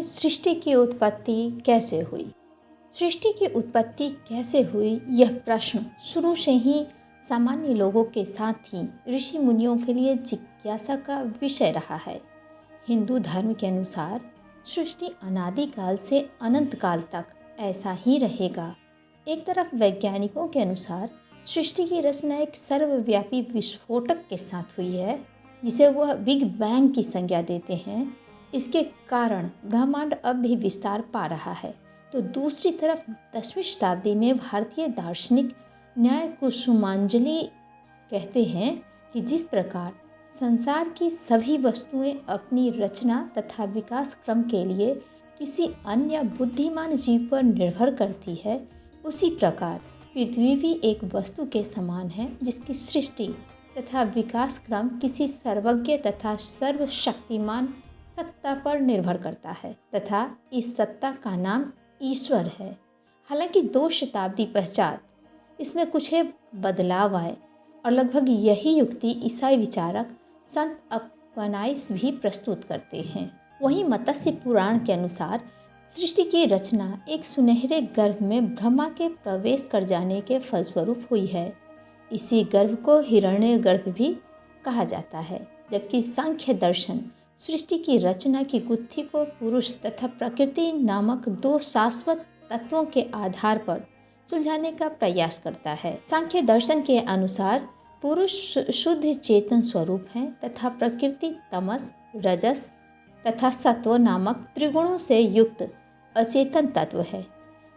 सृष्टि की उत्पत्ति कैसे हुई। सृष्टि की उत्पत्ति कैसे हुई, यह प्रश्न शुरू से ही सामान्य लोगों के साथ ही ऋषि मुनियों के लिए जिज्ञासा का विषय रहा है। हिंदू धर्म के अनुसार सृष्टि अनादिकाल से अनंत काल तक ऐसा ही रहेगा। एक तरफ वैज्ञानिकों के अनुसार सृष्टि की रचना एक सर्वव्यापी विस्फोटक के साथ हुई है, जिसे वह बिग बैंग की संज्ञा देते हैं। इसके कारण ब्रह्मांड अब भी विस्तार पा रहा है। तो दूसरी तरफ 10वीं शताब्दी में भारतीय दार्शनिक न्याय कुसुमांजलि कहते हैं कि जिस प्रकार संसार की सभी वस्तुएं अपनी रचना तथा विकास क्रम के लिए किसी अन्य बुद्धिमान जीव पर निर्भर करती है, उसी प्रकार पृथ्वी भी एक वस्तु के समान है जिसकी सृष्टि तथा विकास क्रम किसी सर्वज्ञ तथा सर्वशक्तिमान सत्ता पर निर्भर करता है तथा इस सत्ता का नाम ईश्वर है। हालांकि 2 शताब्दी पश्चात इसमें कुछ बदलाव आए और लगभग यही युक्ति ईसाई विचारक संत अक्वानाइस भी प्रस्तुत करते हैं। वहीं मत्स्य पुराण के अनुसार सृष्टि की रचना एक सुनहरे गर्भ में ब्रह्मा के प्रवेश कर जाने के फलस्वरूप हुई है। इसी गर्भ को हिरण्यगर्भ भी कहा जाता है, जबकि सांख्य दर्शन सृष्टि की रचना की गुत्थी को पुरुष तथा प्रकृति नामक 2 शाश्वत तत्वों के आधार पर सुलझाने का प्रयास करता है। सांख्य दर्शन के अनुसार पुरुष शुद्ध चेतन स्वरूप है तथा प्रकृति तमस, रजस तथा सत्व नामक त्रिगुणों से युक्त अचेतन तत्व है।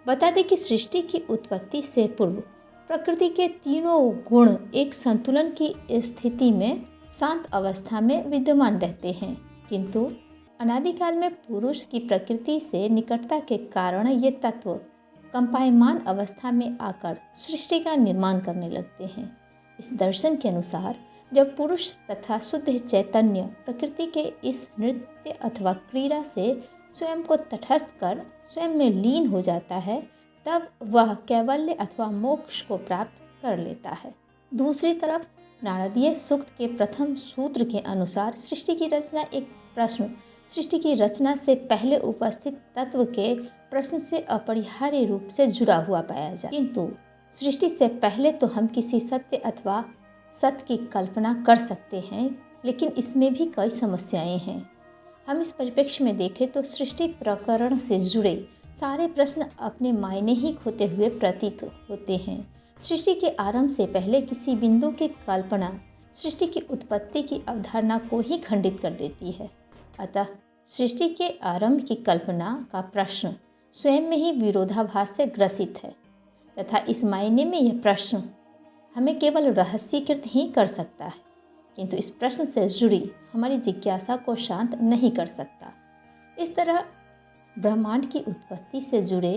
बता दें कि सृष्टि की उत्पत्ति से पूर्व प्रकृति के तीनों गुण एक संतुलन की स्थिति में शांत अवस्था में विद्यमान रहते हैं, किंतु अनादिकाल में पुरुष की प्रकृति से निकटता के कारण ये तत्व कंपायमान अवस्था में आकर सृष्टि का निर्माण करने लगते हैं। इस दर्शन के अनुसार जब पुरुष तथा शुद्ध चैतन्य प्रकृति के इस नृत्य अथवा क्रीड़ा से स्वयं को तटस्थ कर स्वयं में लीन हो जाता है, तब वह कैवल्य अथवा मोक्ष को प्राप्त कर लेता है। दूसरी तरफ नारदीय सूक्त के प्रथम सूत्र के अनुसार सृष्टि की रचना एक प्रश्न सृष्टि की रचना से पहले उपस्थित तत्व के प्रश्न से अपरिहार्य रूप से जुड़ा हुआ पाया जाए। किंतु सृष्टि से पहले तो हम किसी सत्य अथवा सत्य की कल्पना कर सकते हैं, लेकिन इसमें भी कई समस्याएं हैं। हम इस परिप्रेक्ष्य में देखें तो सृष्टि प्रकरण से जुड़े सारे प्रश्न अपने मायने ही खोते हुए प्रतीत होते हैं। सृष्टि के आरंभ से पहले किसी बिंदु की कल्पना सृष्टि की उत्पत्ति की अवधारणा को ही खंडित कर देती है। अतः सृष्टि के आरंभ की कल्पना का प्रश्न स्वयं में ही विरोधाभास से ग्रसित है तथा इस मायने में यह प्रश्न हमें केवल रहस्यीकृत ही कर सकता है, किंतु इस प्रश्न से जुड़ी हमारी जिज्ञासा को शांत नहीं कर सकता। इस तरह ब्रह्मांड की उत्पत्ति से जुड़े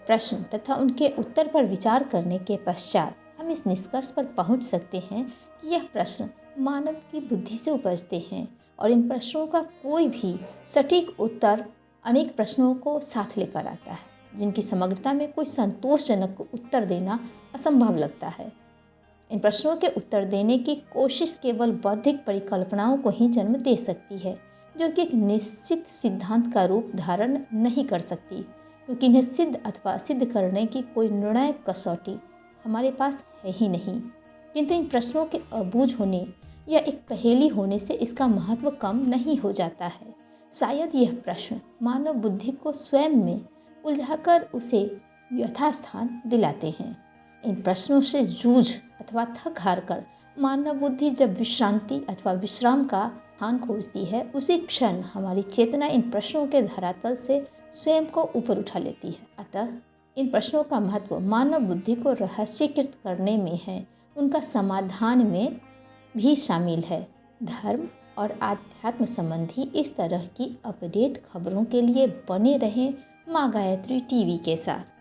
प्रश्न तथा उनके उत्तर पर विचार करने के पश्चात हम इस निष्कर्ष पर पहुंच सकते हैं कि यह प्रश्न मानव की बुद्धि से उपजते हैं और इन प्रश्नों का कोई भी सटीक उत्तर अनेक प्रश्नों को साथ लेकर आता है, जिनकी समग्रता में कोई संतोषजनक उत्तर देना असंभव लगता है। इन प्रश्नों के उत्तर देने की कोशिश केवल बौद्धिक परिकल्पनाओं को ही जन्म दे सकती है, जो कि एक निश्चित सिद्धांत का रूप धारण नहीं कर सकती, क्योंकि इन्हें सिद्ध अथवा सिद्ध करने की कोई निर्णायक कसौटी हमारे पास है ही नहीं। किंतु इन प्रश्नों के अबूझ होने या एक पहेली होने से इसका महत्व कम नहीं हो जाता है। शायद यह प्रश्न मानव बुद्धि को स्वयं में उलझाकर उसे यथास्थान दिलाते हैं। इन प्रश्नों से जूझ अथवा थक हार कर मानव बुद्धि जब विश्रांति अथवा विश्राम का स्थान खोजती है, उसी क्षण हमारी चेतना इन प्रश्नों के धरातल से स्वयं को ऊपर उठा लेती है। अतः इन प्रश्नों का महत्व मानव बुद्धि को रहस्यीकृत करने में है, उनका समाधान में भी शामिल है। धर्म और आध्यात्म संबंधी इस तरह की अपडेट खबरों के लिए बने रहें माँ गायत्री टीवी के साथ।